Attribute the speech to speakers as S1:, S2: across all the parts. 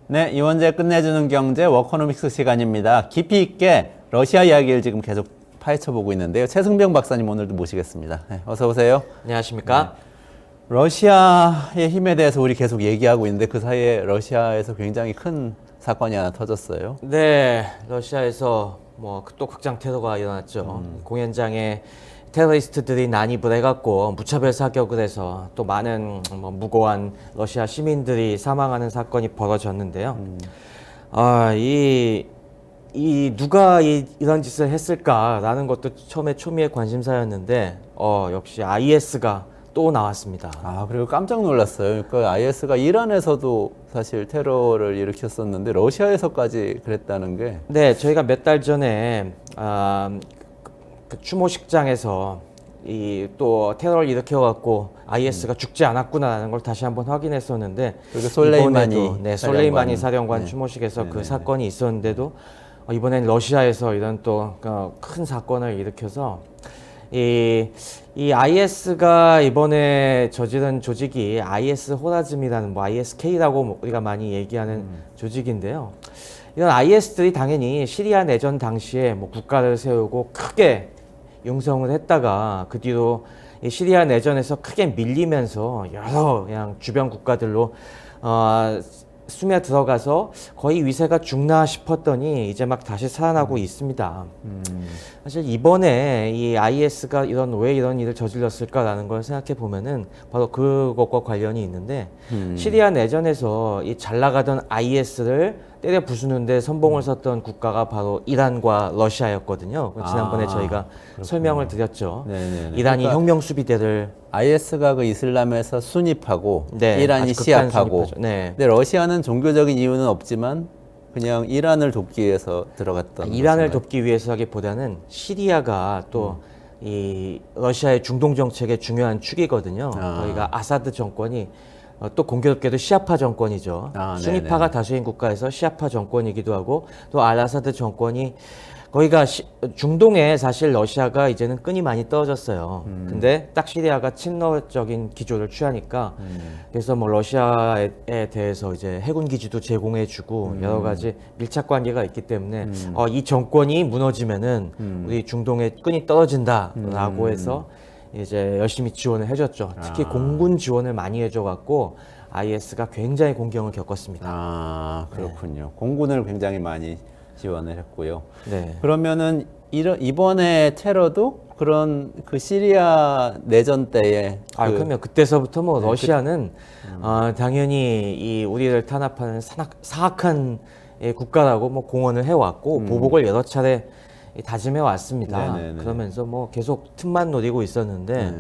S1: 네, 이원재 끝내주는 경제 워커노믹스 시간입니다. 깊이 있게 러시아 이야기를 지금 계속 파헤쳐보고 있는데요. 최승병 박사님 오늘도 모시겠습니다. 네, 어서 오세요.
S2: 안녕하십니까?
S1: 러시아의 힘에 대해서 우리 계속 얘기하고 있는데 그 사이에 러시아에서 굉장히 큰 사건이 하나 터졌어요.
S2: 네, 러시아에서 뭐 또 극장 테러가 일어났죠. 공연장에 테러리스트들이 난입을 해갖고 무차별 사격을 해서 또 많은 무고한 러시아 시민들이 사망하는 사건이 벌어졌는데요. 누가 이런 짓을 했을까라는 것도 처음에 초미의 관심사였는데, 역시 IS가 또 나왔습니다.
S1: 아, 그리고 깜짝 놀랐어요. 그러니까 IS가 이란에서도 사실 테러를 일으켰었는데 러시아에서까지 그랬다는 게.
S2: 네, 저희가 몇 달 전에 그 추모식장에서 이 또 테러를 일으켜갖고 IS가 죽지 않았구나라는 걸 다시 한번 확인했었는데,
S1: 그리고 솔레이마니
S2: 이번에도, 네, 솔레이마니 사령관
S1: 네.
S2: 추모식에서 그
S1: 네네네.
S2: 사건이 있었는데도 이번엔 러시아에서 이런 또 큰 사건을 일으켜서 이 IS가 이번에 저지른 조직이 IS 호라즘이라는 ISK라고 우리가 많이 얘기하는 조직인데요. 이런 IS들이 당연히 시리아 내전 당시에 국가를 세우고 크게 융성을 했다가 그 뒤로 이 시리아 내전에서 크게 밀리면서 여러 그냥 주변 국가들로 숨에 들어가서 거의 위세가 죽나 싶었더니 이제 막 다시 살아나고 있습니다. 사실 이번에 이 IS가 왜 이런 일을 저질렀을까라는 걸 생각해 보면은 바로 그것과 관련이 있는데, 시리아 내전에서 이 잘 나가던 IS를 때려 부수는데 선봉을 섰던 국가가 바로 이란과 러시아였거든요. 지난번에 저희가 설명을 드렸죠.
S1: 네네네.
S2: 이란이
S1: 그러니까
S2: 혁명 수비대를
S1: IS가 그 이슬람에서 순입하고
S2: 네,
S1: 이란이
S2: 아주 극한
S1: 시압하고.
S2: 순위파죠. 네.
S1: 근데 러시아는 종교적인 이유는 없지만 그냥 이란을 돕기 위해서 들어갔던
S2: 이란을
S1: 것인가요?
S2: 돕기 위해서라기보다는 시리아가 또 이 러시아의 중동 정책의 중요한 축이거든요. 저희가 아사드 정권이 또 공교롭게도 시아파 정권이죠. 순위파가
S1: 네네.
S2: 다수인 국가에서 시아파 정권이기도 하고, 또 알아사드 정권이 거기가 중동에 사실 러시아가 이제는 끈이 많이 떨어졌어요. 근데 딱 시리아가 친러적인 기조를 취하니까 그래서 러시아에 대해서 이제 해군 기지도 제공해주고 여러 가지 밀착 관계가 있기 때문에 이 정권이 무너지면은 우리 중동의 끈이 떨어진다라고 해서 이제 열심히 지원을 해줬죠. 특히 공군 지원을 많이 해줘갖고 IS가 굉장히 공경을 겪었습니다.
S1: 아, 그렇군요. 공군을 굉장히 많이 지원을 했고요.
S2: 네.
S1: 그러면은 이번에 테러도 그런 그 시리아 내전 때에
S2: 그러면 그때서부터 러시아는 당연히 이 우리를 탄압하는 사악한 국가라고 공언을 해왔고 보복을 여러 차례 다짐해 왔습니다.
S1: 네네네.
S2: 그러면서 계속 틈만 노리고 있었는데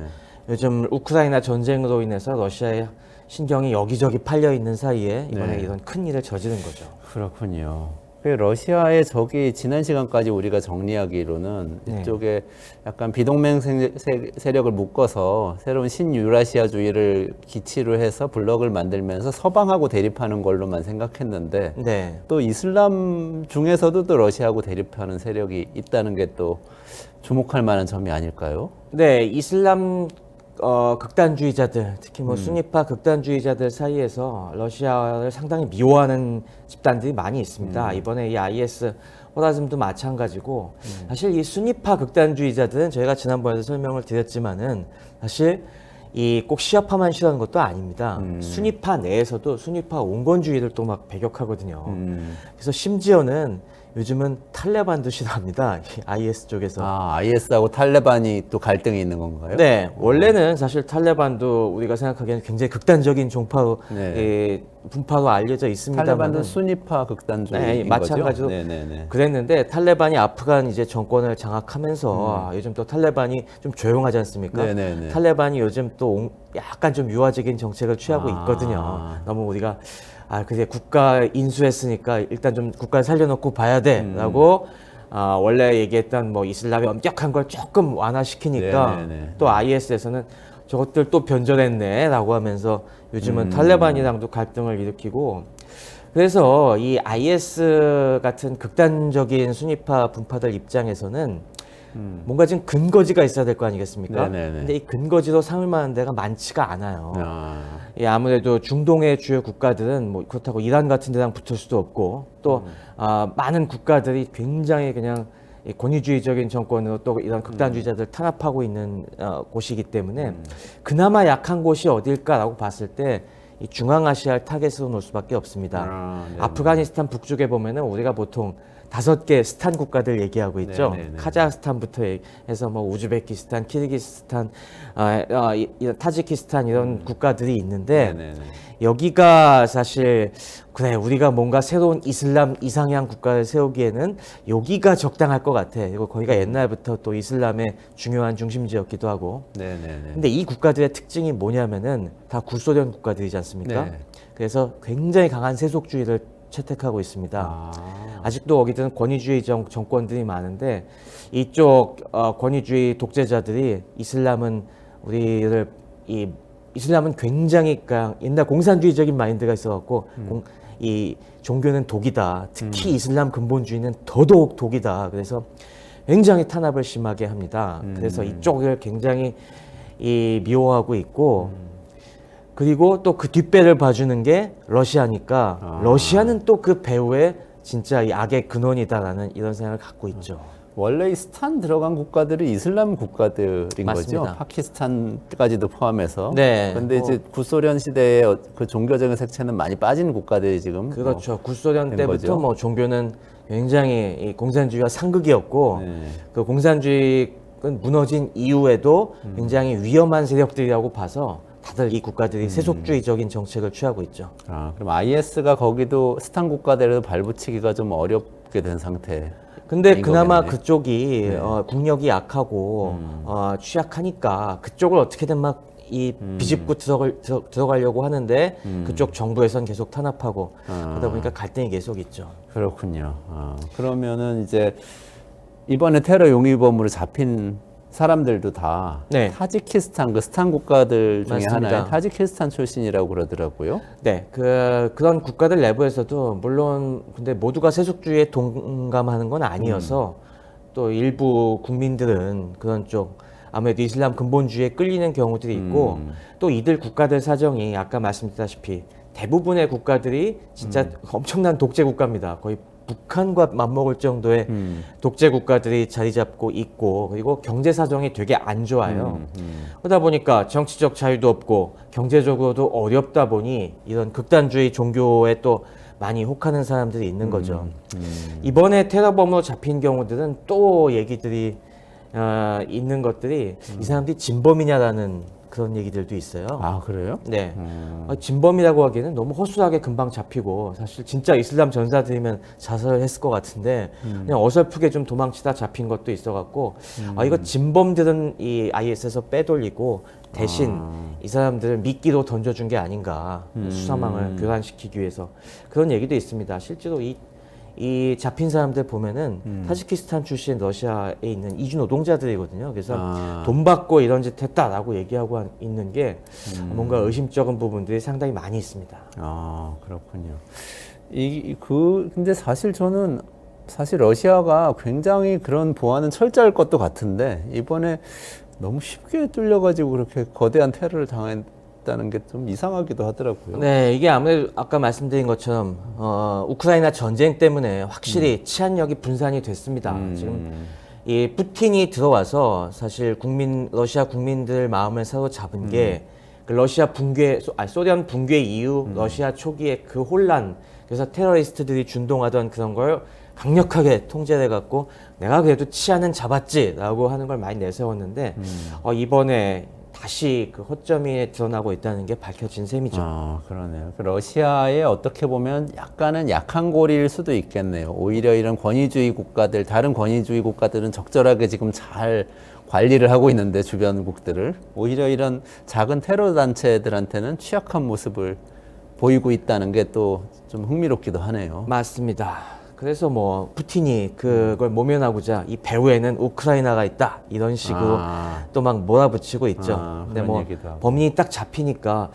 S2: 요즘 우크라이나 전쟁으로 인해서 러시아의 신경이 여기저기 팔려 있는 사이에 이번에 이런 큰 일을 저지른 거죠.
S1: 그렇군요. 그 러시아의 적이 지난 시간까지 우리가 정리하기로는
S2: 네.
S1: 이쪽에 약간 비동맹 세력을 묶어서 새로운 신유라시아주의를 기치로 해서 블록을 만들면서 서방하고 대립하는 걸로만 생각했는데
S2: 네.
S1: 또 이슬람 중에서도 또 러시아하고 대립하는 세력이 있다는 게 또 주목할 만한 점이 아닐까요?
S2: 네, 이슬람 극단주의자들, 특히 순위파 극단주의자들 사이에서 러시아를 상당히 미워하는 집단들이 많이 있습니다. 이번에 이 IS 호라즘도 마찬가지고, 사실 이 순위파 극단주의자들은 저희가 지난번에도 설명을 드렸지만은 사실 이 꼭 시아파만 싫어하는 것도 아닙니다. 순위파 내에서도 순위파 온건주의를 또 막 배격하거든요. 그래서 심지어는 요즘은 탈레반도 싫어합니다. 이 IS 쪽에서.
S1: IS하고 탈레반이 또 갈등이 있는 건가요?
S2: 네, 원래는 사실 탈레반도 우리가 생각하기에는 굉장히 극단적인 종파로 분파로 알려져 있습니다만,
S1: 탈레반도 순위파 극단주의인
S2: 네, 마찬가지로
S1: 거죠? 네네네.
S2: 그랬는데 탈레반이 아프간 이제 정권을 장악하면서 요즘 또 탈레반이 좀 조용하지 않습니까?
S1: 네네네.
S2: 탈레반이 요즘 또 약간 좀 유화적인 정책을 취하고 있거든요. 너무 우리가 그래 국가 인수했으니까 일단 좀 국가를 살려놓고 봐야 돼라고 원래 얘기했던 이슬람의 엄격한 걸 조금 완화시키니까
S1: 네네네.
S2: 또 IS에서는 저것들 또 변절했네라고 하면서 요즘은 탈레반이랑도 갈등을 일으키고, 그래서 이 IS 같은 극단적인 순위파 분파들 입장에서는 뭔가 지금 근거지가 있어야 될 거 아니겠습니까?
S1: 네네네.
S2: 근데 이 근거지로 삼을 만한 데가 많지가 않아요.
S1: 아,
S2: 예, 아무래도 중동의 주요 국가들은 뭐 그렇다고 이란 같은 데랑 붙을 수도 없고 또 많은 국가들이 굉장히 그냥 이 권위주의적인 정권으로 또 이런 극단주의자들 탄압하고 있는 곳이기 때문에 그나마 약한 곳이 어딜까라고 봤을 때 이 중앙아시아를 타겟으로 놓을 수밖에 없습니다.
S1: 아, 네네.
S2: 아프가니스탄 북쪽에 보면은 우리가 보통 5개 스탄 국가들 얘기하고 있죠.
S1: 네네네.
S2: 카자흐스탄부터 해서 뭐 우즈베키스탄, 키르기스탄, 타지키스탄 이런 국가들이 있는데
S1: 네네네.
S2: 여기가 사실 그래 우리가 뭔가 새로운 이슬람 이상향 국가를 세우기에는 여기가 적당할 것 같아. 그리고 거기가 옛날부터 또 이슬람의 중요한 중심지였기도 하고.
S1: 네네네.
S2: 근데 이 국가들의 특징이 뭐냐면은 다 구소련 국가들이지 않습니까?
S1: 네.
S2: 그래서 굉장히 강한 세속주의를 채택하고 있습니다.
S1: 아,
S2: 아직도 거기들은 권위주의 정권들이 많은데 이쪽 권위주의 독재자들이 이슬람은 우리를 이슬람은 굉장히 그러니까 옛날 공산주의적인 마인드가 있어갖고 이 종교는 독이다. 특히 이슬람 근본주의는 더더욱 독이다. 그래서 굉장히 탄압을 심하게 합니다. 그래서 이쪽을 굉장히 미워하고 있고 그리고 또 그 뒷배를 봐주는 게 러시아니까 러시아는 또 그 배후에 진짜 이 악의 근원이다라는 이런 생각을 갖고 있죠.
S1: 원래 이 스탄 들어간 국가들이 이슬람 국가들인
S2: 맞습니다.
S1: 거죠. 파키스탄까지도 포함해서.
S2: 네.
S1: 근데 이제 구소련 시대의 그 종교적인 색채는 많이 빠진 국가들이 지금.
S2: 그렇죠. 구소련
S1: 된
S2: 때부터
S1: 거죠.
S2: 뭐 종교는 굉장히 이 공산주의가 상극이었고
S1: 네.
S2: 그 공산주의는 무너진 이후에도 굉장히 위험한 세력들이라고 봐서 다들 이 국가들이 세속주의적인 정책을 취하고 있죠.
S1: 아, 그럼 IS가 거기도 스탄 국가들을 발붙이기가 좀 어렵게 된 상태.
S2: 근데
S1: 인
S2: 그나마
S1: 거겠네.
S2: 그쪽이
S1: 네.
S2: 국력이 약하고 취약하니까 그쪽을 어떻게든 막 이 비집고 들어가려고 하는데 그쪽 정부에선 계속 탄압하고 그러다 보니까 갈등이 계속 있죠.
S1: 그렇군요. 그러면은 이제 이번에 테러 용의범으로 잡힌 사람들도 다
S2: 네.
S1: 타지키스탄 그 스탄 국가들 중에
S2: 맞습니다.
S1: 하나의 타지키스탄 출신이라고 그러더라고요.
S2: 네, 그런 국가들 내부에서도 물론 근데 모두가 세속주의에 동감하는 건 아니어서 또 일부 국민들은 그런 쪽 아무래도 이슬람 근본주의에 끌리는 경우들이 있고 또 이들 국가들 사정이 아까 말씀드렸다시피 대부분의 국가들이 진짜 엄청난 독재 국가입니다. 거의 북한과 맞먹을 정도의 독재 국가들이 자리 잡고 있고 그리고 경제 사정이 되게 안 좋아요. 그러다 보니까 정치적 자유도 없고 경제적으로도 어렵다 보니 이런 극단주의 종교에 또 많이 혹하는 사람들이 있는 거죠. 이번에 테러범으로 잡힌 경우들은 또 얘기들이 있는 것들이 이 사람들이 진범이냐라는 그런 얘기들도 있어요.
S1: 아, 그래요?
S2: 네. 진범이라고 하기에는 너무 허술하게 금방 잡히고 사실 진짜 이슬람 전사들이면 자살을 했을 것 같은데 그냥 어설프게 좀 도망치다 잡힌 것도 있어갖고 이거 진범들은 이 IS에서 빼돌리고 대신 이 사람들을 미끼로 던져준 게 아닌가 수사망을 교란시키기 위해서 그런 얘기도 있습니다. 실제로 이 잡힌 사람들 보면은 타지키스탄 출신 러시아에 있는 이주 노동자들이거든요. 그래서 돈 받고 이런 짓 했다라고 얘기하고 있는 게 뭔가 의심쩍은 부분들이 상당히 많이 있습니다.
S1: 아, 그렇군요. 근데 사실 저는 사실 러시아가 굉장히 그런 보안은 철저할 것도 같은데 이번에 너무 쉽게 뚫려가지고 그렇게 거대한 테러를 당했다는 게 좀 이상하기도 하더라고요.
S2: 네, 이게 아무래도 아까 말씀드린 것처럼 우크라이나 전쟁 때문에 확실히 치안력이 분산이 됐습니다. 지금 이 푸틴이 들어와서 사실 러시아 국민들 마음을 사로잡은 게 그 러시아 소련 붕괴 이후 러시아 초기의 그 혼란, 그래서 테러리스트들이 준동하던 그런 걸 강력하게 통제를 해갖고 내가 그래도 치안은 잡았지라고 하는 걸 많이 내세웠는데 이번에 다시 그 허점이 드러나고 있다는 게 밝혀진 셈이죠.
S1: 아, 그러네요. 러시아의 어떻게 보면 약간은 약한 고리일 수도 있겠네요. 오히려 이런 권위주의 국가들, 다른 권위주의 국가들은 적절하게 지금 잘 관리를 하고 있는데 주변국들을 오히려 이런 작은 테러 단체들한테는 취약한 모습을 보이고 있다는 게 또 좀 흥미롭기도 하네요.
S2: 맞습니다. 그래서 뭐 푸틴이 그걸 모면하고자 이 배후에는 우크라이나가 있다 이런 식으로 또 막 몰아붙이고 있죠. 근데
S1: 그런
S2: 뭐
S1: 얘기도 하고.
S2: 범인이 딱 잡히니까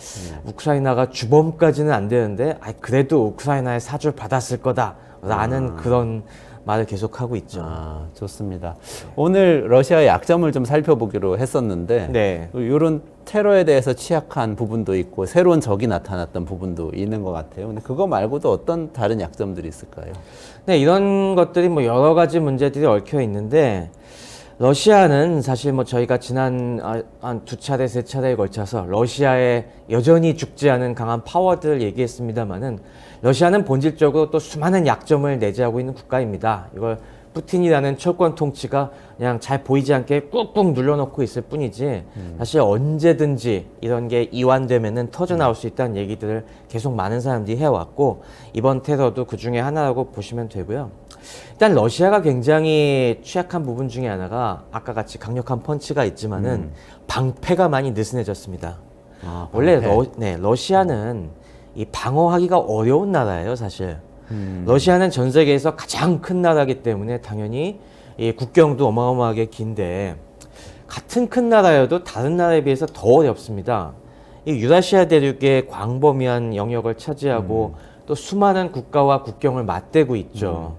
S2: 우크라이나가 주범까지는 안 되는데 그래도 우크라이나의 사주를 받았을 거다 라는 그런 말을 계속하고 있죠.
S1: 아, 좋습니다. 오늘 러시아의 약점을 좀 살펴보기로 했었는데
S2: 네.
S1: 이런 테러에 대해서 취약한 부분도 있고 새로운 적이 나타났던 부분도 있는 것 같아요. 근데 그거 말고도 어떤 다른 약점들이 있을까요?
S2: 네, 이런 것들이 뭐 여러 가지 문제들이 얽혀 있는데 러시아는 사실 뭐 저희가 지난 한 두 차례 세 차례에 걸쳐서 러시아에 여전히 죽지 않은 강한 파워들을 얘기했습니다만은 러시아는 본질적으로 또 수많은 약점을 내재하고 있는 국가입니다. 이걸 푸틴이라는 철권 통치가 그냥 잘 보이지 않게 꾹꾹 눌러놓고 있을 뿐이지 사실 언제든지 이런 게 이완되면은 터져 나올 수 있다는 얘기들을 계속 많은 사람들이 해왔고 이번 테러도 그 중에 하나라고 보시면 되고요. 일단 러시아가 굉장히 취약한 부분 중에 하나가 아까 같이 강력한 펀치가 있지만은 방패가 많이 느슨해졌습니다.
S1: 아,
S2: 원래
S1: 방패.
S2: 러시아는 이 방어하기가 어려운 나라예요, 사실. 러시아는 전 세계에서 가장 큰 나라이기 때문에 당연히 이 국경도 어마어마하게 긴데 같은 큰 나라여도 다른 나라에 비해서 더 어렵습니다. 이 유라시아 대륙의 광범위한 영역을 차지하고 또 수많은 국가와 국경을 맞대고 있죠.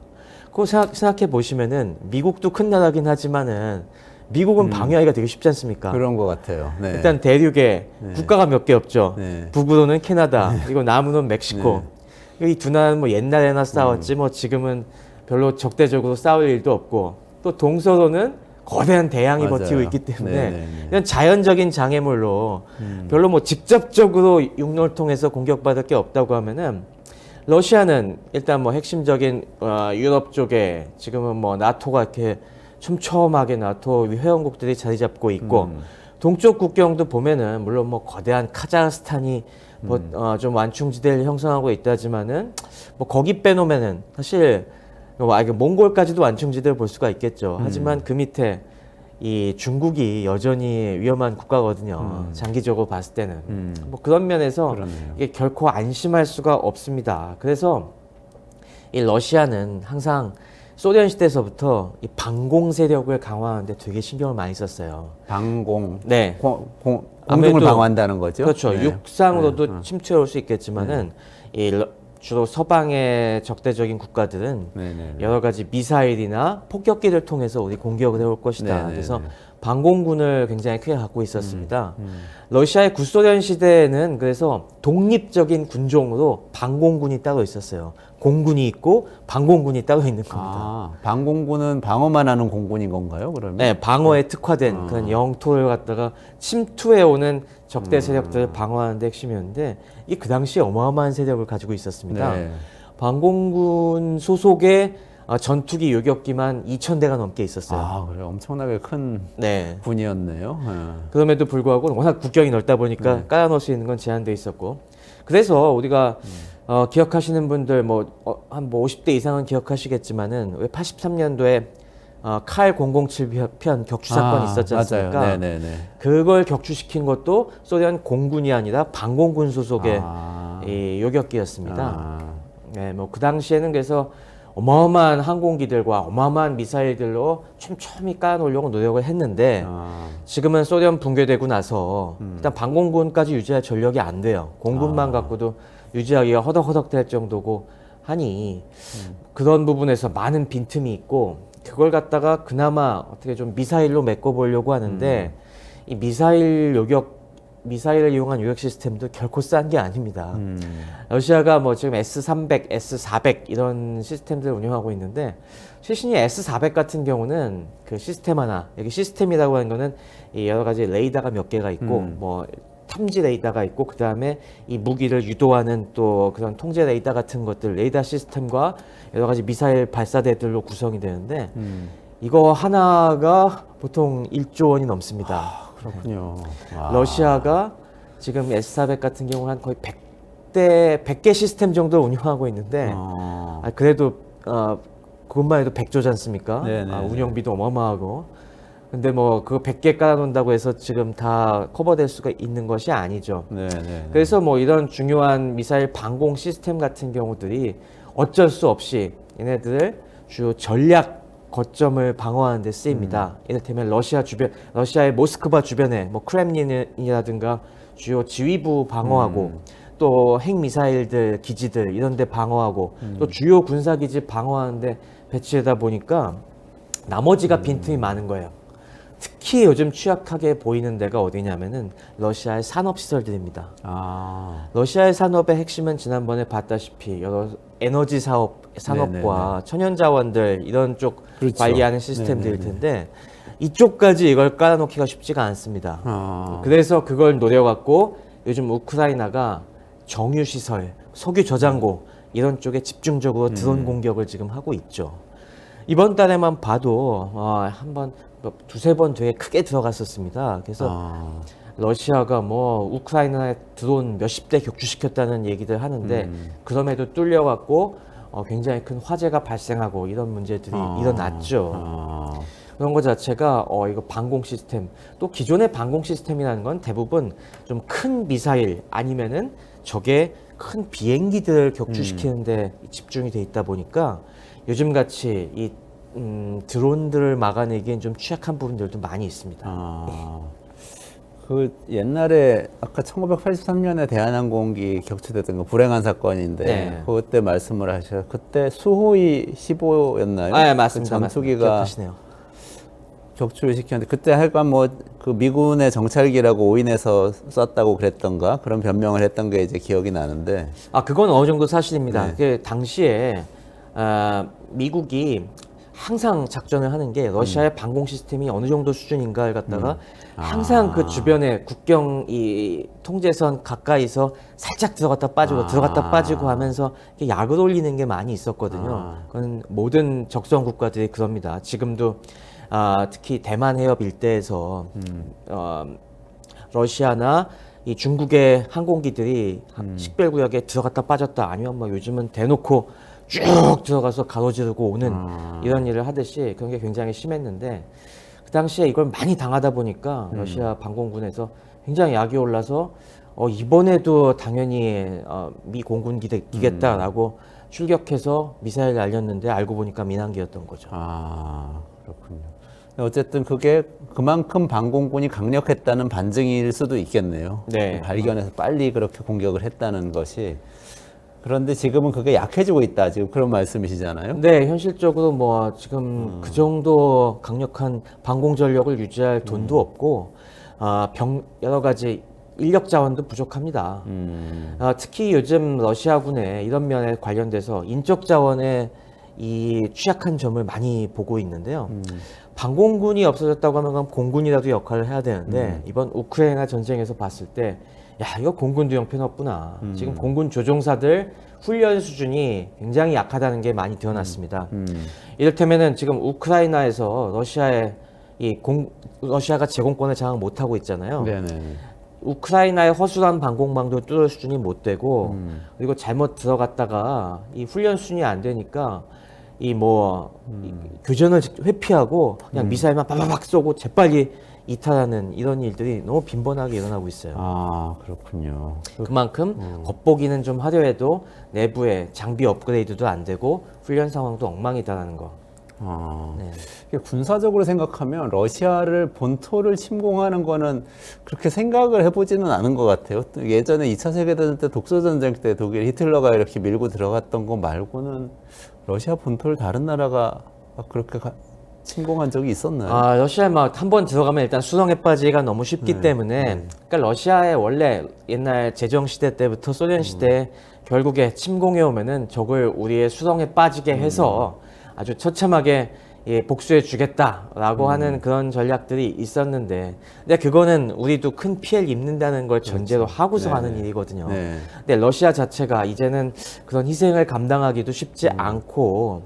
S2: 그거 생각해 보시면은 미국도 큰 나라긴 하지만은 미국은 방어하기가 되게 쉽지 않습니까?
S1: 그런 것 같아요. 네.
S2: 일단 대륙에 국가가 몇 개 없죠.
S1: 네.
S2: 북으로는 캐나다, 그리고 남으로는 멕시코. 이 두 나라는 뭐 옛날에나 싸웠지 뭐 지금은 별로 적대적으로 싸울 일도 없고 또 동서로는 거대한 대양이
S1: 맞아요.
S2: 버티고 있기 때문에
S1: 네네네.
S2: 이런 자연적인 장애물로 별로 뭐 직접적으로 육로를 통해서 공격받을 게 없다고 하면은 러시아는 일단 뭐 핵심적인 유럽 쪽에 지금은 뭐 나토가 이렇게 촘촘하게 나토 회원국들이 자리 잡고 있고 동쪽 국경도 보면은 물론 뭐 거대한 카자흐스탄이 좀 완충지대를 형성하고 있다지만은 뭐 거기 빼놓으면은 사실 몽골까지도 완충지대를 볼 수가 있겠죠. 하지만 그 밑에 이 중국이 여전히 위험한 국가거든요. 장기적으로 봤을 때는 뭐 그런 면에서
S1: 그러네요.
S2: 이게 결코 안심할 수가 없습니다. 그래서 이 러시아는 항상 소련 시대에서부터 이 방공 세력을 강화하는데 되게 신경을 많이 썼어요.
S1: 방공.
S2: 네.
S1: 공중을
S2: 아무래도
S1: 방어한다는 거죠.
S2: 그렇죠.
S1: 네.
S2: 육상으로도 침투해 올 수 있겠지만은 주로 서방의 적대적인 국가들은
S1: 네네.
S2: 여러 가지 미사일이나 폭격기를 통해서 우리 공격을 해올 것이다.
S1: 네네네.
S2: 그래서 방공군을 굉장히 크게 갖고 있었습니다. 러시아의 구소련 시대에는 그래서 독립적인 군종으로 방공군이 따로 있었어요. 공군이 있고 방공군이 따로 있는 겁니다.
S1: 아, 방공군은 방어만 하는 공군인 건가요? 그러면?
S2: 네, 방어에 특화된 그런 영토를 갖다가 침투해 오는 적대 세력들을 방어하는 데 핵심이었는데 이 그 당시에 어마어마한 세력을 가지고 있었습니다.
S1: 네.
S2: 방공군 소속의 전투기 요격기만 2,000대가 넘게 있었어요.
S1: 아, 그래 엄청나게 큰
S2: 네.
S1: 군이었네요. 네.
S2: 그럼에도 불구하고 워낙 국경이 넓다 보니까 깔아놓을 수 있는 건 제한돼 있었고 그래서 우리가 기억하시는 분들 한 50대 이상은 기억하시겠지만은 왜 83년도에 칼 007편 격추 사건이 있었지 않습니까?
S1: 맞아요. 네네네.
S2: 그걸 격추시킨 것도 소련 공군이 아니라 방공군 소속의 이 요격기였습니다. 네, 뭐 그 당시에는 그래서 어마어마한 항공기들과 어마어마한 미사일들로 촘촘히 깔아놓으려고 노력을 했는데 지금은 소련 붕괴되고 나서 일단 방공군까지 유지할 전력이 안 돼요. 공군만 갖고도 유지하기가 허덕허덕 될 정도고 하니 그런 부분에서 많은 빈틈이 있고 그걸 갖다가 그나마 어떻게 좀 미사일로 메꿔보려고 하는데 이 미사일을 이용한 요격 시스템도 결코 싼 게 아닙니다. 러시아가 뭐 지금 S-300, S-400 이런 시스템들을 운영하고 있는데 최신의 S-400 같은 경우는 그 시스템 하나, 여기 시스템이라고 하는 거는 이 여러 가지 레이더가 몇 개가 있고 뭐 탐지 레이더가 있고 그 다음에 이 무기를 유도하는 또 그런 통제 레이더 같은 것들 레이더 시스템과 여러 가지 미사일 발사대들로 구성이 되는데 이거 하나가 보통 1조 원이 넘습니다.
S1: 그렇군요.
S2: 러시아가 지금 S-400 같은 경우는 한 거의 100개 시스템 정도 운영하고 있는데 그래도 그것만 해도 100조지 않습니까? 운영비도 어마어마하고 근데 뭐 그거 100개 깔아놓는다고 해서 지금 다 커버될 수가 있는 것이 아니죠. 그래서 뭐 이런 중요한 미사일 방공 시스템 같은 경우들이 어쩔 수 없이 얘네들 주요 전략 거점을 방어하는 데 쓰입니다. 이를테면 러시아의 모스크바 주변에 뭐 크렘린이라든가 주요 지휘부 방어하고 또 핵미사일들 기지들 이런 데 방어하고 또 주요 군사기지 방어하는데 배치하다 보니까 나머지가 빈틈이 많은 거예요. 특히 요즘 취약하게 보이는 데가 어디냐면은 러시아의 산업시설들입니다.
S1: 아,
S2: 러시아의 산업의 핵심은 지난번에 봤다시피 여러 에너지 산업과
S1: 네네네.
S2: 천연자원들 이런 쪽
S1: 그렇죠.
S2: 관리하는 시스템들일 텐데 이쪽까지 이걸 깔아놓기가 쉽지가 않습니다.
S1: 아,
S2: 그래서 그걸 노려갖고 요즘 우크라이나가 정유시설, 석유 저장고 이런 쪽에 집중적으로 드론 공격을 지금 하고 있죠. 이번 달에만 봐도 한번 두세 번 되게 크게 들어갔었습니다. 그래서
S1: 아,
S2: 러시아가 뭐 우크라이나에 드론 몇십 대 격추시켰다는 얘기들 하는데 그럼에도 뚫려갖고 굉장히 큰 화재가 발생하고 이런 문제들이 일어났죠.
S1: 아,
S2: 그런 것 자체가 이거 방공 시스템 또 기존의 방공 시스템이라는 건 대부분 좀 큰 미사일 아니면은 적의 큰 비행기들을 격추시키는데 집중이 돼 있다 보니까 요즘 같이 이 드론들을 막아내기엔 좀 취약한 부분들도 많이 있습니다.
S1: 아. 그 옛날에 아까 1983년에 대한항공기 격추됐던 거 불행한 사건인데
S2: 네.
S1: 그때 말씀을 하셔. 그때 수호이 15였나요?
S2: 아, 예, 맞습니다.
S1: 그 전투기가
S2: 기억하시네요.
S1: 격추를 시켰는데 그때 하여간 뭐 그 미군의 정찰기라고 오인해서 쐈다고 그랬던가 그런 변명을 했던 게 이제 기억이 나는데
S2: 그건 어느 정도 사실입니다.
S1: 네.
S2: 그 당시에 미국이 항상 작전을 하는 게 러시아의 방공 시스템이 어느 정도 수준인가를 갖다가 항상 그 주변에 국경 이 통제선 가까이서 살짝 들어갔다 빠지고 들어갔다 빠지고 하면서 이렇게 약을 올리는 게 많이 있었거든요. 그건 모든 적성 국가들이 그럽니다. 지금도 특히 대만 해협 일대에서 러시아나 이 중국의 항공기들이 식별구역에 들어갔다 빠졌다 아니면 뭐 요즘은 대놓고 쭉 들어가서 가로지르고 오는 이런 일을 하듯이 그런 게 굉장히 심했는데 그 당시에 이걸 많이 당하다 보니까 러시아 방공군에서 굉장히 약이 올라서 이번에도 당연히 미 공군 기겠다라고 출격해서 미사일 날렸는데 알고 보니까 민항기였던 거죠.
S1: 아 그렇군요. 어쨌든 그게 그만큼 방공군이 강력했다는 반증일 수도 있겠네요.
S2: 네.
S1: 발견해서 빨리 그렇게 공격을 했다는 것이. 그런데 지금은 그게 약해지고 있다. 지금 그런 말씀이시잖아요.
S2: 네, 현실적으로 뭐 지금 그 정도 강력한 방공 전력을 유지할 돈도 없고 여러 가지 인력 자원도 부족합니다. 특히 요즘 러시아군의 이런 면에 관련돼서 인적 자원의 이 취약한 점을 많이 보고 있는데요. 방공군이 없어졌다고 하면 그럼 공군이라도 역할을 해야 되는데 이번 우크라이나 전쟁에서 봤을 때 야, 이거 공군도 형편없구나. 지금 공군 조종사들 훈련 수준이 굉장히 약하다는 게 많이 드러났습니다. 이를테면은 지금 우크라이나에서 러시아가 제공권을 장악 못하고 있잖아요.
S1: 네네.
S2: 우크라이나의 허술한 방공망도 뚫을 수준이 못 되고 그리고 잘못 들어갔다가 이 훈련 수준이 안 되니까 이 교전을 회피하고 그냥 미사일만 빠바박 쏘고 재빨리 이탈하는 이런 일들이 너무 빈번하게 일어나고 있어요.
S1: 아 그렇군요.
S2: 그만큼 겉보기는 좀 화려해도 내부에 장비 업그레이드도 안 되고 훈련 상황도 엉망이다라는 거. 네.
S1: 이게 군사적으로 생각하면 러시아를 본토를 침공하는 거는 그렇게 생각을 해보지는 않은 것 같아요. 또 예전에 2차 세계대전 때 독소전쟁 때 독일 히틀러가 이렇게 밀고 들어갔던 거 말고는 러시아 본토를 다른 나라가 그렇게 침공한 적이 있었나요?
S2: 러시아에 막 한 번 들어가면 일단 수렁에 빠지기가 너무 쉽기 때문에 그러니까 러시아의 원래 옛날 제정 시대 때부터 소련 시대에 결국에 침공해 오면은 적을 우리의 수렁에 빠지게 해서 아주 처참하게 복수해 주겠다라고 하는 그런 전략들이 있었는데 근데 그거는 우리도 큰 피해를 입는다는 걸 전제로 하고서 하는 일이거든요.
S1: 네.
S2: 근데 러시아 자체가 이제는 그런 희생을 감당하기도 쉽지 않고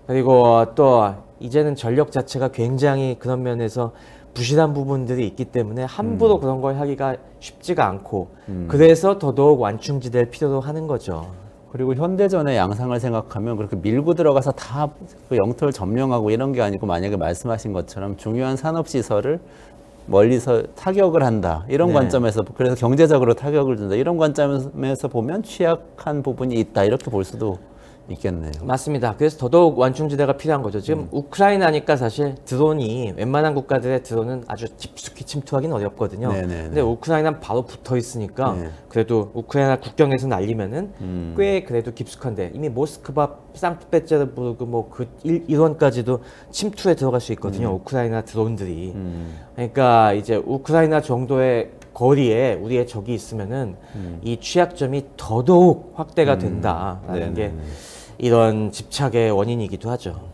S2: 그리고 또 이제는 전력 자체가 굉장히 그런 면에서 부실한 부분들이 있기 때문에 함부로 그런 걸 하기가 쉽지가 않고 그래서 더더욱 완충지대를 필요로 하는 거죠.
S1: 그리고 현대전의 양상을 생각하면 그렇게 밀고 들어가서 다 그 영토를 점령하고 이런 게 아니고 만약에 말씀하신 것처럼 중요한 산업시설을 멀리서 타격을 한다. 이런
S2: 네.
S1: 관점에서 그래서 경제적으로 타격을 준다. 이런 관점에서 보면 취약한 부분이 있다. 이렇게 볼 수도 있겠네요.
S2: 맞습니다. 그래서 더더욱 완충지대가 필요한 거죠. 지금 우크라이나니까 사실 드론이 웬만한 국가들의 드론은 아주 깊숙이 침투하기는 어렵거든요.
S1: 네네네.
S2: 근데 우크라이나는 바로 붙어 있으니까
S1: 네.
S2: 그래도 우크라이나 국경에서 날리면은 꽤 그래도 깊숙한데 이미 모스크바, 상트페테르부르크 뭐그 일원까지도 침투에 들어갈 수 있거든요. 우크라이나 드론들이. 그러니까 이제 우크라이나 정도의 거리에 우리의 적이 있으면은 이 취약점이 더더욱 확대가 된다라는 게 이런 집착의 원인이기도 하죠.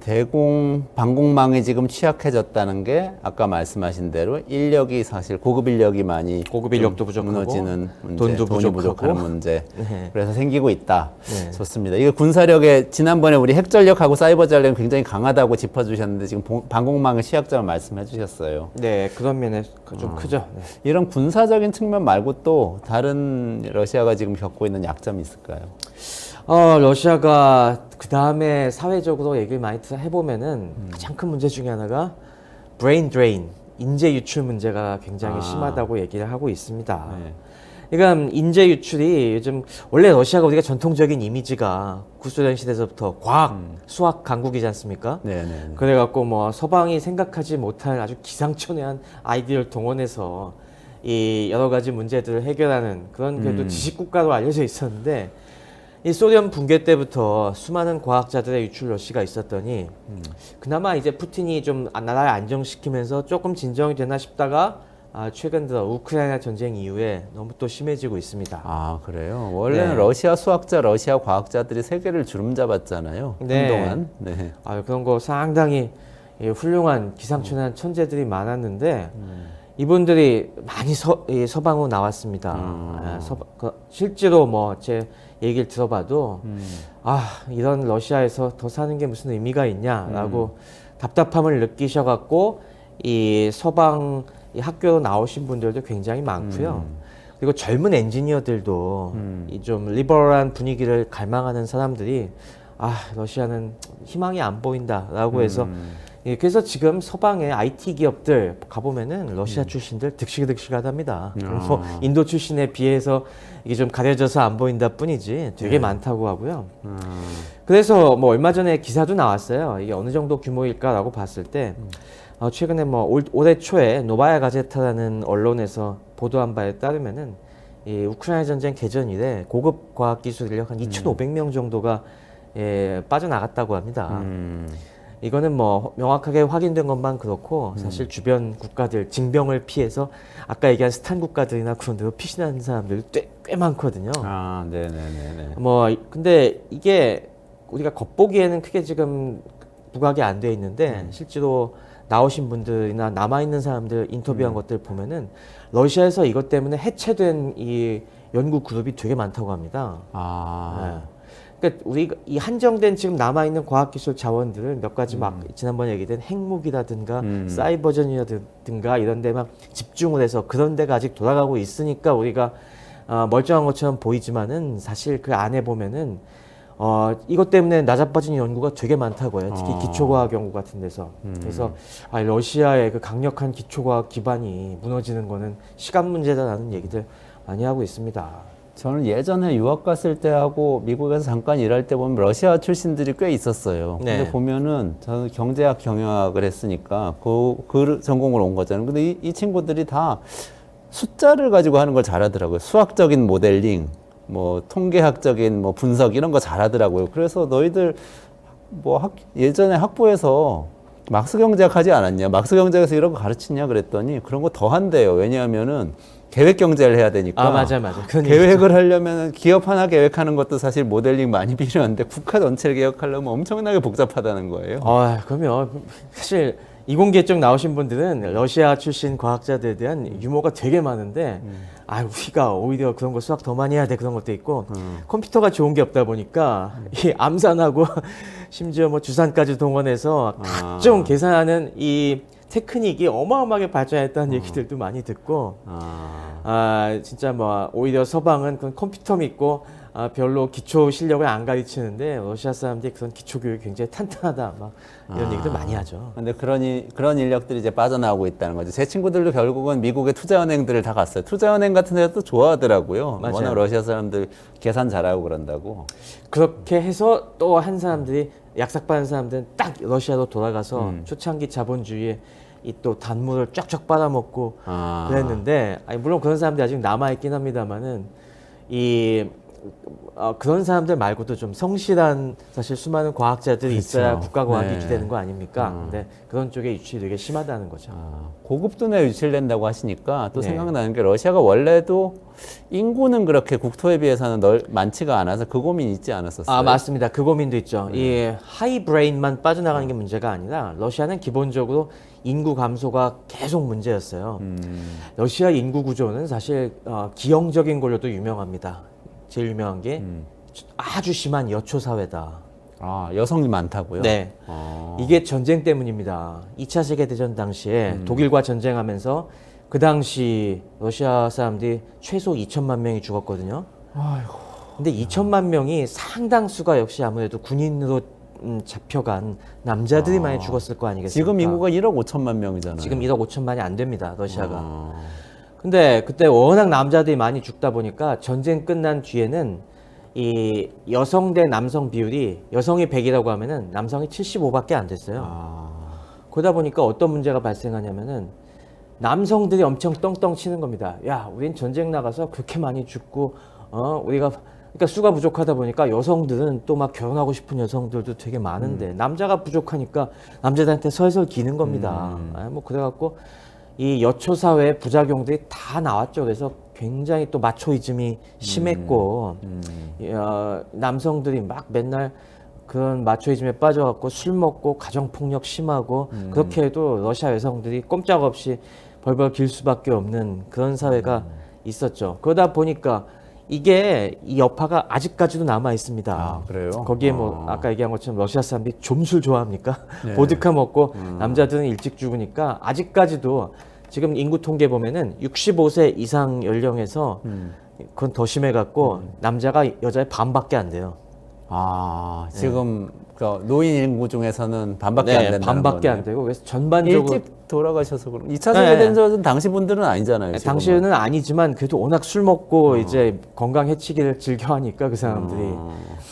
S1: 대공 방공망이 지금 취약해졌다는 게 아까 말씀하신 대로 인력이 사실 고급 인력이 많이
S2: 고급 인력도 부족하고
S1: 무너지는 문제,
S2: 돈도
S1: 돈이
S2: 부족하고.
S1: 부족하는 문제.
S2: 네.
S1: 그래서 생기고 있다.
S2: 네.
S1: 좋습니다. 이거 군사력에 지난번에 우리 핵전력하고 사이버 전력은 굉장히 강하다고 짚어주셨는데 지금 방공망의 취약점을 말씀해 주셨어요.
S2: 네, 그런 면에 좀 크죠. 네.
S1: 이런 군사적인 측면 말고 또 다른 러시아가 지금 겪고 있는 약점이 있을까요?
S2: 러시아가 그 다음에 사회적으로 얘기를 많이 해보면은 가장 큰 문제 중에 하나가 브레인 드레인, 인재 유출 문제가 굉장히 심하다고 얘기를 하고 있습니다.
S1: 네.
S2: 그러니까 인재 유출이 요즘 원래 러시아가 우리가 전통적인 이미지가 구소련 시대에서부터 과학, 수학 강국이지 않습니까?
S1: 네네.
S2: 그래갖고 뭐 서방이 생각하지 못할 아주 기상천외한 아이디어를 동원해서 이 여러 가지 문제들을 해결하는 그런 그래도 지식국가로 알려져 있었는데 이 소련 붕괴 때부터 수많은 과학자들의 유출 러시가 있었더니 그나마 이제 푸틴이 좀 나라를 안정시키면서 조금 진정이 되나 싶다가 최근 들어 우크라이나 전쟁 이후에 너무 또 심해지고 있습니다.
S1: 아, 그래요? 원래는
S2: 네.
S1: 러시아 수학자, 러시아 과학자들이 세계를 주름잡았잖아요.
S2: 네.
S1: 한동안. 네.
S2: 그런 거 상당히 훌륭한 기상천외한 천재들이 많았는데 이분들이 많이 서방으로 나왔습니다. 실제로 뭐 제 얘기를 들어봐도 이런 러시아에서 더 사는 게 무슨 의미가 있냐라고 답답함을 느끼셔갖고 이 서방 이 학교로 나오신 분들도 굉장히 많고요. 그리고 젊은 엔지니어들도 이 좀 리버럴한 분위기를 갈망하는 사람들이 러시아는 희망이 안 보인다라고 해서 그래서 지금 서방의 IT 기업들 가보면은 러시아 출신들 득실득실하답니다. 뭐 인도 출신에 비해서 이게 좀 가려져서 안 보인다 뿐이지 되게 많다고 하고요. 그래서 뭐 얼마 전에 기사도 나왔어요. 이게 어느 정도 규모일까라고 봤을 때 최근에 뭐 올해 초에 노바야 가제타라는 언론에서 보도한 바에 따르면은 이 우크라이나 전쟁 개전 이래 고급 과학 기술 인력 한 2,500명 정도가 빠져나갔다고 합니다. 이거는 뭐 명확하게 확인된 것만 그렇고 사실 주변 국가들 징병을 피해서 아까 얘기한 스탄 국가들이나 그런 데로 피신하는 사람들이 꽤 많거든요.
S1: 네네네네.
S2: 뭐 근데 이게 우리가 겉보기에는 크게 지금 부각이 안 돼 있는데 실제로 나오신 분들이나 남아 있는 사람들 인터뷰한 것들 보면은 러시아에서 이것 때문에 해체된 이 연구 그룹이 되게 많다고 합니다. 네. 그러니까 우리 이 한정된 지금 남아 있는 과학기술 자원들을 몇 가지 막 지난번에 얘기된 핵무기라든가 사이버전이라든가 이런 데 막 집중을 해서 그런 데가 아직 돌아가고 있으니까 우리가 멀쩡한 것처럼 보이지만은 사실 그 안에 보면은 이것 때문에 낮아빠진 연구가 되게 많다고요. 특히 기초과학 연구 같은 데서. 그래서 러시아의 그 강력한 기초과학 기반이 무너지는 거는 시간 문제다라는 얘기들 많이 하고 있습니다.
S1: 저는 예전에 유학 갔을 때하고 미국에서 잠깐 일할 때 보면 러시아 출신들이 꽤 있었어요. 근데
S2: 네.
S1: 보면은 저는 경제학 경영학을 했으니까 그 전공을 온 거잖아요. 근데 이 친구들이 다 숫자를 가지고 하는 걸 잘하더라고요. 수학적인 모델링, 뭐 통계학적인 뭐 분석 이런 거 잘하더라고요. 그래서 너희들 뭐 예전에 학부에서 막스 경제학 하지 않았냐? 막스 경제학에서 이런 거 가르치냐 그랬더니 그런 거 더 한대요. 왜냐하면은 계획 경제를 해야 되니까.
S2: 맞아.
S1: 계획을 하려면 기업 하나 계획하는 것도 사실 모델링 많이 필요한데 국가 전체를 계획하려면 엄청나게 복잡하다는 거예요.
S2: 그러면 사실 이공계쪽 나오신 분들은 러시아 출신 과학자들에 대한 유머가 되게 많은데 우리가 오히려 그런 거 수학 더 많이 해야 돼 그런 것도 있고 컴퓨터가 좋은 게 없다 보니까 이 암산하고 심지어 뭐 주산까지 동원해서 각종 계산하는 이 테크닉이 어마어마하게 발전했다는 얘기들도 많이 듣고 진짜 뭐 오히려 서방은 그런 컴퓨터 믿고 별로 기초 실력을 안 가르치는데 러시아 사람들이 그런 기초 교육이 굉장히 탄탄하다 막 이런 얘기들 많이 하죠.
S1: 근데 그런 인력들이 이제 빠져나오고 있다는 거죠. 제 친구들도 결국은 미국의 투자은행들을 다 갔어요. 투자은행 같은 데도 좋아하더라고요.
S2: 맞아요.
S1: 워낙 러시아 사람들 계산 잘하고 그런다고.
S2: 그렇게 해서 또 한 사람들이 약삭빠른 사람들은 딱 러시아로 돌아가서 초창기 자본주의에 이 또 단물을 쫙쫙 빨아먹고 그랬는데 아니 물론 그런 사람들이 아직 남아있긴 합니다만은 그런 사람들 말고도 좀 성실한 사실 수많은 과학자들이
S1: 그렇죠.
S2: 있어야 국가과학이
S1: 네.
S2: 유지되는 거 아닙니까? 근데 그런 쪽에 유출이 되게 심하다는 거죠.
S1: 고급 둔에 유출된다고 하시니까 또
S2: 네.
S1: 생각나는 게 러시아가 원래도 인구는 그렇게 국토에 비해서는 많지가 않아서 그 고민이 있지 않았었어요.
S2: 맞습니다. 그 고민도 있죠. 이 하이 브레인만 빠져나가는 게 문제가 아니라 러시아는 기본적으로 인구 감소가 계속 문제였어요. 러시아 인구 구조는 사실 기형적인 걸로도 유명합니다. 제일 유명한 게 아주 심한 여초 사회다.
S1: 여성이 많다고요?
S2: 네. 이게 전쟁 때문입니다. 2차 세계대전 당시에 독일과 전쟁하면서 그 당시 러시아 사람들이 최소 2천만 명이 죽었거든요. 근데 2천만 명이 상당수가 역시 아무래도 군인으로 잡혀간 남자들이 많이 죽었을 거 아니겠습니까?
S1: 지금 인구가 1억 5천만 명이잖아요.
S2: 지금 1억 5천만이 안 됩니다. 러시아가. 근데 그때 워낙 남자들이 많이 죽다 보니까 전쟁 끝난 뒤에는 이 여성 대 남성 비율이 여성이 100이라고 하면은 남성이 75밖에 안 됐어요. 그러다 보니까 어떤 문제가 발생하냐면은 남성들이 엄청 떵떵 치는 겁니다. 야, 우린 전쟁 나가서 그렇게 많이 죽고 우리가 그러니까 수가 부족하다 보니까 여성들은 또 막 결혼하고 싶은 여성들도 되게 많은데 남자가 부족하니까 남자들한테 설설 기는 겁니다. 뭐 그래갖고 이 여초 사회의 부작용들이 다 나왔죠. 그래서 굉장히 또 마초이즘이 심했고 남성들이 막 맨날 그런 마초이즘에 빠져갖고 술 먹고 가정폭력 심하고 그렇게 해도 러시아 여성들이 꼼짝없이 벌벌 길 수밖에 없는 그런 사회가 있었죠. 그러다 보니까 이게 이 여파가 아직까지도 남아 있습니다.
S1: 그래요?
S2: 거기에 뭐 아까 얘기한 것처럼 러시아 사람들이 좀술 좋아합니까?
S1: 네.
S2: 보드카 먹고 남자들은 일찍 죽으니까 아직까지도 지금 인구 통계 보면은 65세 이상 연령에서 그건 더 심해갖고 남자가 여자의 반밖에 안 돼요.
S1: 지금 그 노인 인구 중에서는 반밖에 안 된다는
S2: 반밖에
S1: 거네요.
S2: 안 되고 그래서 전반적으로
S1: 일찍 돌아가셔서 그럼 2차 세계대전 당시 분들은 아니잖아요. 지금은.
S2: 당시에는 아니지만 그래도 워낙 술 먹고 이제 건강 해치기를 즐겨하니까 그 사람들이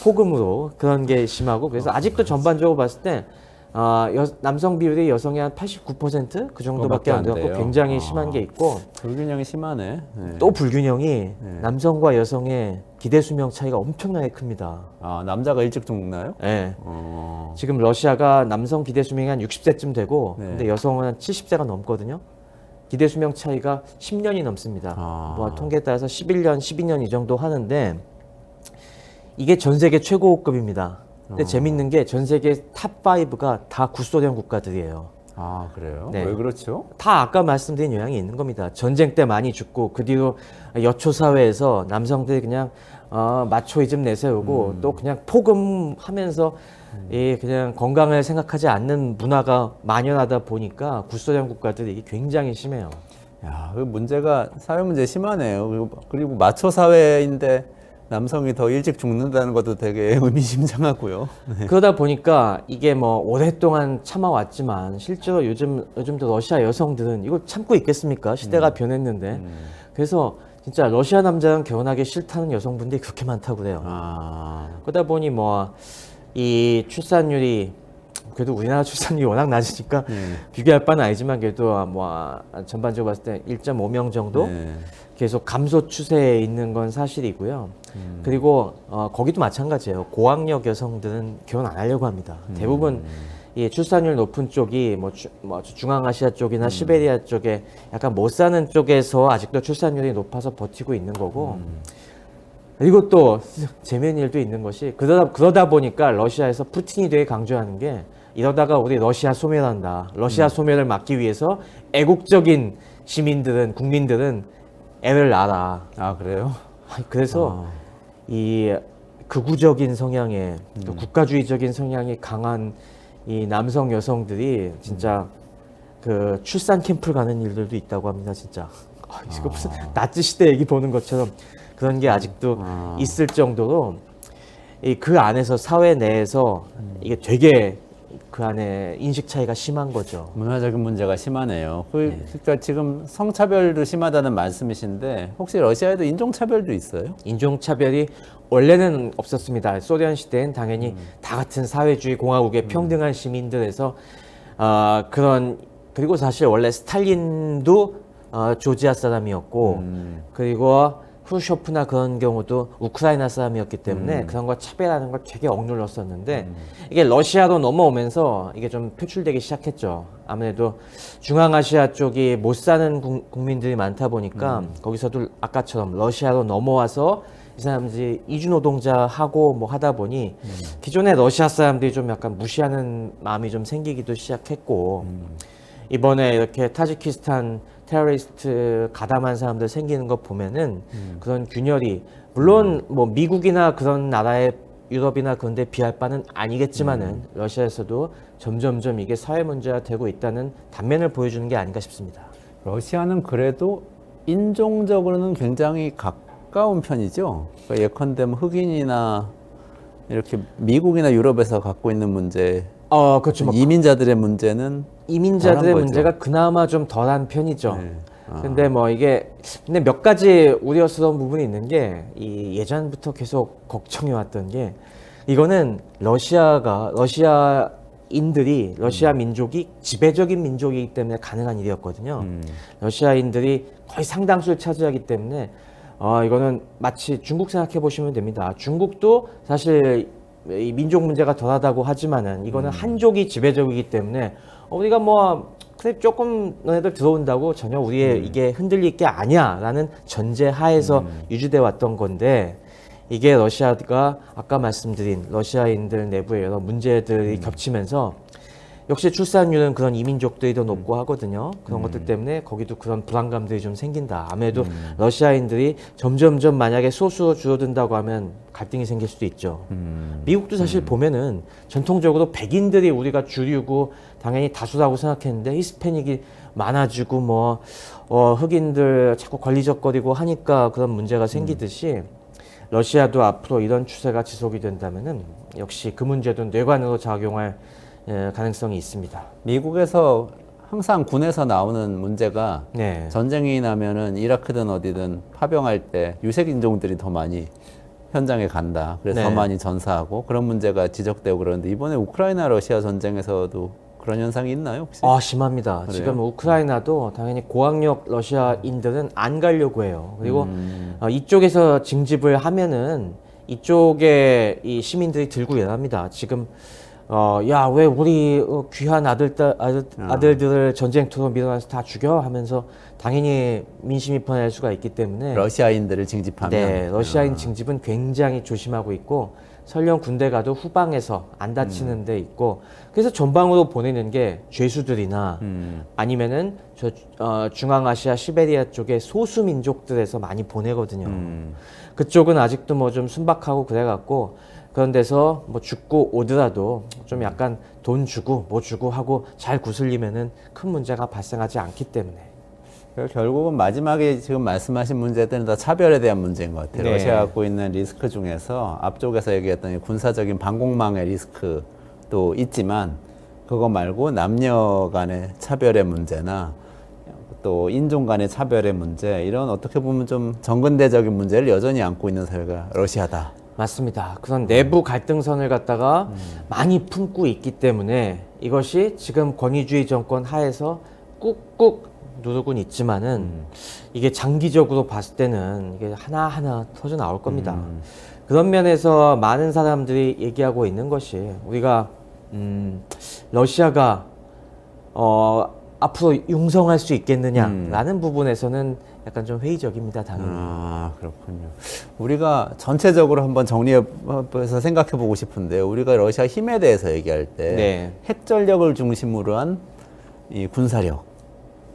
S2: 폭음으로 그런 게 심하고 그래서 아직도 전반적으로 봤을 때 남성 비율이 여성이 한 89% 그 정도밖에 안
S1: 그거밖에 안
S2: 돼갖고
S1: 돼요.
S2: 굉장히 심한 게 있고
S1: 불균형이 심하네. 네.
S2: 또 불균형이 남성과 여성의 기대 수명 차이가 엄청나게 큽니다.
S1: 남자가 일찍 죽나요?
S2: 네. 지금 러시아가 남성 기대 수명이 한 60세쯤 되고
S1: 네.
S2: 근데 여성은 한 70세가 넘거든요. 기대 수명 차이가 10년이 넘습니다. 뭐 통계에 따라서 11년, 12년 이 정도 하는데 이게 전 세계 최고급입니다. 근데 재밌는 게 전 세계 탑 5가 다 구소련 국가들이에요.
S1: 그래요?
S2: 네.
S1: 왜 그렇죠?
S2: 다 아까 말씀드린 영향이 있는 겁니다. 전쟁 때 많이 죽고 그 뒤로 여초 사회에서 남성들이 그냥 마초이즘 내세우고 또 그냥 폭음하면서 그냥 건강을 생각하지 않는 문화가 만연하다 보니까 구소련 국가들이 이게 굉장히 심해요.
S1: 그 문제가 사회 문제 심하네요. 그리고 마초 사회인데 남성이 더 일찍 죽는다는 것도 되게 의미심장하고요. 네.
S2: 그러다 보니까 이게 뭐 오랫동안 참아왔지만 실제로 요즘도 러시아 여성들은 이걸 참고 있겠습니까? 시대가 변했는데. 그래서 진짜 러시아 남자랑 결혼하기 싫다는 여성분들이 그렇게 많다고 그래요. 그러다 보니 뭐 이 출산율이 그래도 우리나라 출산율이 워낙 낮으니까 비교할 바는 아니지만 그래도 뭐 전반적으로 봤을 때 1.5명 정도 계속 감소 추세에 있는 건 사실이고요. 그리고 거기도 마찬가지예요. 고학력 여성들은 결혼 안 하려고 합니다. 대부분 이 출산율 높은 쪽이 뭐 중앙아시아 쪽이나 시베리아 쪽에 약간 못 사는 쪽에서 아직도 출산율이 높아서 버티고 있는 거고. 그리고 또 재미있는 일도 있는 것이 그러다 보니까 러시아에서 푸틴이 되게 강조하는 게 이러다가 우리 러시아 소멸한다. 러시아 소멸을 막기 위해서 애국적인 국민들은 애를 낳아라.
S1: 그래요?
S2: 그래서 이 극우적인 성향의 또 국가주의적인 성향이 강한 이 남성 여성들이 진짜 그 출산 캠프를 가는 일들도 있다고 합니다. 진짜 이거 무슨 나치 시대 얘기 보는 것처럼 그런 게 아직도 있을 정도로 그 안에서 사회 내에서 이게 되게 그 안에 인식 차이가 심한 거죠.
S1: 문화적인 문제가 심하네요. 그러니까 지금 성차별도 심하다는 말씀이신데 혹시 러시아에도 인종차별도 있어요?
S2: 인종차별이 원래는 없었습니다. 소련 시대엔 당연히 다 같은 사회주의 공화국의 평등한 시민들에서 그리고 사실 원래 스탈린도 조지아 사람이었고 그리고 후르쇼프나 그런 경우도 우크라이나 사람이었기 때문에 그런 걸 차별하는 걸 되게 억눌렀었는데 이게 러시아로 넘어오면서 이게 좀 표출되기 시작했죠. 아무래도 중앙아시아 쪽이 못 사는 국민들이 많다 보니까 거기서도 아까처럼 러시아로 넘어와서 이 사람들이 이주노동자 하고 뭐 하다 보니 기존의 러시아 사람들이 좀 약간 무시하는 마음이 좀 생기기도 시작했고 이번에 이렇게 타지키스탄 테러리스트 가담한 사람들 생기는 거 보면은 그런 균열이 물론 뭐 미국이나 그런 나라의 유럽이나 그런 데 비할 바는 아니겠지만은 러시아에서도 점점점 이게 사회 문제가 되고 있다는 단면을 보여주는 게 아닌가 싶습니다.
S1: 러시아는 그래도 인종적으로는 굉장히 가까운 편이죠. 그러니까 예컨대 뭐 흑인이나 이렇게 미국이나 유럽에서 갖고 있는 문제,
S2: 그렇죠. 뭐
S1: 이민자들의 문제는
S2: 이민자들의
S1: 덜한 거죠.
S2: 문제가 그나마 좀 덜한 편이죠.
S1: 네.
S2: 근데 뭐 이게 근데 몇 가지 우려스러운 부분이 있는 게 이 예전부터 계속 걱정해 왔던 게 이거는 러시아인들이 러시아 민족이 지배적인 민족이기 때문에 가능한 일이었거든요. 러시아인들이 거의 상당수를 차지하기 때문에 이거는 마치 중국 생각해 보시면 됩니다. 중국도 사실 이 민족 문제가 덜하다고 하지만은 이거는 한족이 지배적이기 때문에 우리가 뭐 그래 조금 너네들 들어온다고 전혀 우리의 이게 흔들릴 게 아니야라는 전제 하에서 유지돼 왔던 건데 이게 러시아가 아까 말씀드린 러시아인들 내부의 여러 문제들이 겹치면서 역시 출산율은 그런 이민족들이 더 높고 하거든요. 그런 것들 때문에 거기도 그런 불안감들이 좀 생긴다. 아무래도 러시아인들이 점점점 만약에 소수로 줄어든다고 하면 갈등이 생길 수도 있죠. 미국도 사실 보면은 전통적으로 백인들이 우리가 주류고 당연히 다수라고 생각했는데 히스패닉이 많아지고 뭐 흑인들 자꾸 걸리적거리고 하니까 그런 문제가 생기듯이 러시아도 앞으로 이런 추세가 지속이 된다면은 역시 그 문제도 뇌관으로 작용할 가능성이 있습니다.
S1: 미국에서 항상 군에서 나오는 문제가
S2: 네.
S1: 전쟁이 나면은 이라크든 어디든 파병할 때 유색 인종들이 더 많이 현장에 간다. 그래서 더
S2: 네.
S1: 많이 전사하고 그런 문제가 지적되고 그러는데 이번에 우크라이나 러시아 전쟁에서도 그런 현상이 있나요 혹시?
S2: 심합니다.
S1: 그래요?
S2: 지금 우크라이나도 당연히 고학력 러시아인들은 안 가려고 해요. 그리고 이쪽에서 징집을 하면은 이쪽에 이 시민들이 들고 일어납니다. 지금 야, 왜 우리 귀한 아들들을 전쟁터로 밀어내서 다 죽여? 하면서 당연히 민심이 변할 수가 있기 때문에
S1: 러시아인들을 징집하면
S2: 네, 러시아인 징집은 굉장히 조심하고 있고 설령 군대 가도 후방에서 안 다치는 데 있고 그래서 전방으로 보내는 게 죄수들이나 아니면은 중앙아시아 시베리아 쪽에 소수 민족들에서 많이 보내거든요. 그쪽은 아직도 뭐 좀 순박하고 그래갖고 그런 데서 뭐 죽고 오더라도 좀 약간 돈 주고 뭐 주고 하고 잘 구슬리면은 큰 문제가 발생하지 않기 때문에.
S1: 결국은 마지막에 지금 말씀하신 문제들은 다 차별에 대한 문제인 것 같아요.
S2: 네.
S1: 러시아가 갖고 있는 리스크 중에서 앞쪽에서 얘기했던 이 군사적인 방공망의 리스크도 있지만 그거 말고 남녀 간의 차별의 문제나 또 인종 간의 차별의 문제 이런 어떻게 보면 좀 정근대적인 문제를 여전히 안고 있는 사회가 러시아다.
S2: 맞습니다. 그런 내부 갈등선을 갖다가 많이 품고 있기 때문에 이것이 지금 권위주의 정권 하에서 꾹꾹 누르곤 있지만은 이게 장기적으로 봤을 때는 이게 하나하나 터져 나올 겁니다. 그런 면에서 많은 사람들이 얘기하고 있는 것이 우리가 러시아가 앞으로 융성할 수 있겠느냐라는 부분에서는 약간 좀 회의적입니다, 당연히.
S1: 그렇군요. 우리가 전체적으로 한번 정리해서 생각해 보고 싶은데 우리가 러시아 힘에 대해서 얘기할 때
S2: 네.
S1: 핵전력을 중심으로 한 이 군사력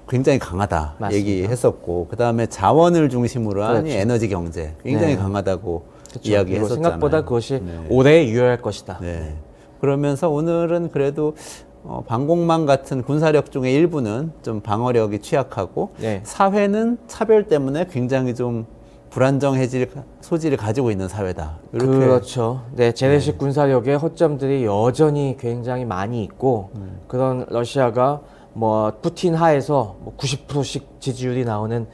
S1: 굉장히 강하다
S2: 맞습니다.
S1: 얘기했었고 그 다음에 자원을 중심으로 한 이
S2: 그렇죠.
S1: 에너지 경제 굉장히
S2: 네.
S1: 강하다고
S2: 그리고
S1: 이야기했었잖아요.
S2: 생각보다 그것이
S1: 네.
S2: 오래 유효할 것이다.
S1: 네. 그러면서 오늘은 그래도 방공망 같은 군사력 중에 일부는 좀 방어력이 취약하고
S2: 네.
S1: 사회는 차별 때문에 굉장히 좀 불안정해질 소지를 가지고 있는 사회다. 이렇게
S2: 그렇죠. 네, 재래식 군사력의 허점들이 여전히 굉장히 많이 있고 그런 러시아가 뭐 푸틴 하에서 뭐 90%씩 지지율이 나오는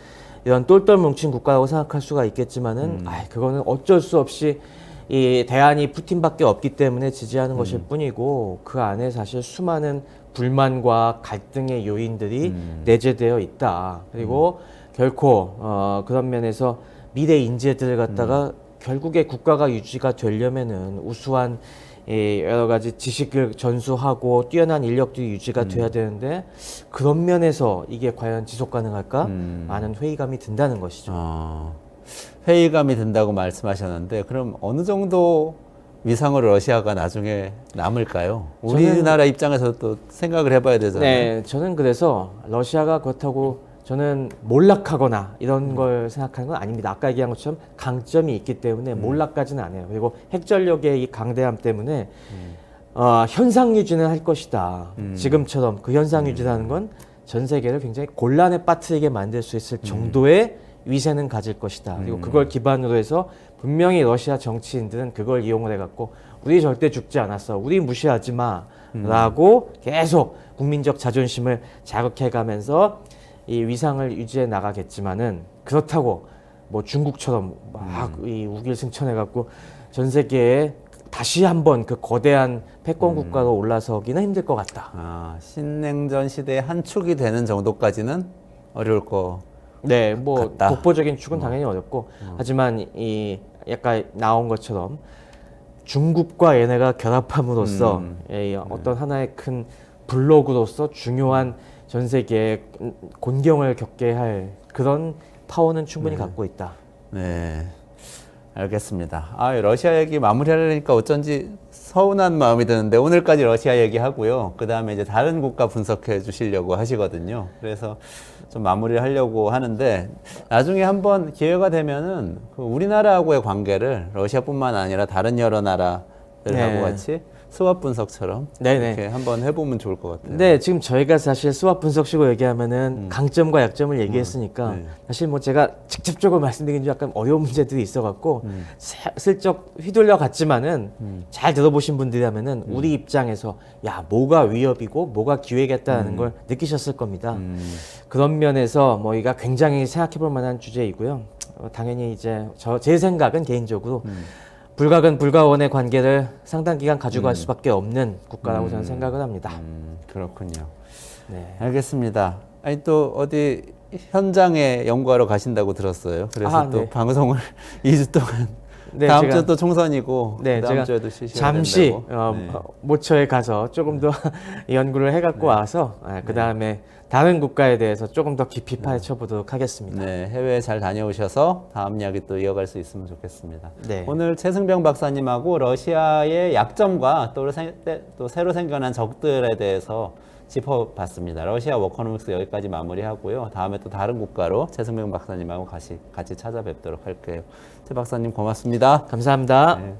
S2: 이런 똘똘 뭉친 국가라고 생각할 수가 있겠지만은 그거는 어쩔 수 없이 이 대안이 푸틴밖에 없기 때문에 지지하는 것일 뿐이고 그 안에 사실 수많은 불만과 갈등의 요인들이 내재되어 있다. 그리고 결코 그런 면에서 미래 인재들을 갖다가 결국에 국가가 유지가 되려면은 우수한 여러 가지 지식을 전수하고 뛰어난 인력들이 유지가 돼야 되는데 그런 면에서 이게 과연 지속 가능할까? 많은 회의감이 든다는 것이죠.
S1: 회의감이 든다고 말씀하셨는데 그럼 어느 정도 위상으로 러시아가 나중에 남을까요? 우리나라 입장에서 또 생각을 해봐야 되잖아요.
S2: 네, 저는 그래서 러시아가 그렇다고 저는 몰락하거나 이런 걸 생각하는 건 아닙니다. 아까 얘기한 것처럼 강점이 있기 때문에 몰락까지는 안 해요. 그리고 핵전력의 이 강대함 때문에 현상 유지는 할 것이다. 지금처럼 그 현상 유지라는 건 전 세계를 굉장히 곤란에 빠뜨리게 만들 수 있을 정도의 위세는 가질 것이다. 그리고 그걸 기반으로 해서 분명히 러시아 정치인들은 그걸 이용을 해갖고 우리 절대 죽지 않았어. 우리 무시하지 마. 라고 계속 국민적 자존심을 자극해가면서 이 위상을 유지해 나가겠지만은 그렇다고 뭐 중국처럼 막 이 우길승천해갖고 전 세계에 다시 한번 그 거대한 패권 국가로 올라서기는 힘들 것 같다.
S1: 신냉전 시대의 한 축이 되는 정도까지는 어려울 거.
S2: 네, 뭐
S1: 같다.
S2: 독보적인 축은 당연히 어렵고 하지만 이 약간 나온 것처럼 중국과 얘네가 결합함으로써 이 어떤 하나의 큰 블록으로서 중요한 전 세계의 곤경을 겪게 할 그런 파워는 충분히 갖고 있다.
S1: 네, 알겠습니다. 러시아 얘기 마무리하려니까 어쩐지 서운한 마음이 드는데 오늘까지 러시아 얘기하고요. 그 다음에 이제 다른 국가 분석해 주시려고 하시거든요. 그래서 좀 마무리를 하려고 하는데 나중에 한번 기회가 되면은 그 우리나라하고의 관계를 러시아뿐만 아니라 다른 여러 나라들하고 같이 스왑 분석처럼 이렇게 한번 해보면 좋을 것 같아요.
S2: 네, 지금 저희가 사실 스왑 분석식으로 얘기하면은 강점과 약점을 얘기했으니까 사실 뭐 제가 직접적으로 말씀드리긴 좀 약간 어려운 문제들이 있어갖고 슬쩍 휘둘려 갔지만은 잘 들어보신 분들이라면은 우리 입장에서 야 뭐가 위협이고 뭐가 기회겠다는 걸 느끼셨을 겁니다. 그런 면에서 뭐 이가 굉장히 생각해볼 만한 주제이고요. 당연히 이제 제 생각은 개인적으로. 불가근 불가원의 관계를 상당 기간 가지고 갈 수밖에 없는 국가라고 저는 생각을 합니다.
S1: 그렇군요.
S2: 네.
S1: 알겠습니다. 아니 또 어디 현장에 연구하러 가신다고 들었어요. 그래서 또 방송을 2주 동안 다음 주 또 총선이고 다음 주에도 쉬셔야
S2: 잠시
S1: 된다고.
S2: 모처에 가서 조금 더 연구를 해갖고 와서 그 다음에 다른 국가에 대해서 조금 더 깊이 파헤쳐 보도록 하겠습니다.
S1: 네, 해외 잘 다녀오셔서 다음 이야기 또 이어갈 수 있으면 좋겠습니다.
S2: 네.
S1: 오늘 최승병 박사님하고 러시아의 약점과 또 새로 생겨난 적들에 대해서 짚어봤습니다. 러시아 워커노믹스 여기까지 마무리하고요. 다음에 또 다른 국가로 최승병 박사님하고 같이 찾아뵙도록 할게요. 최 박사님 고맙습니다.
S2: 감사합니다.
S1: 네.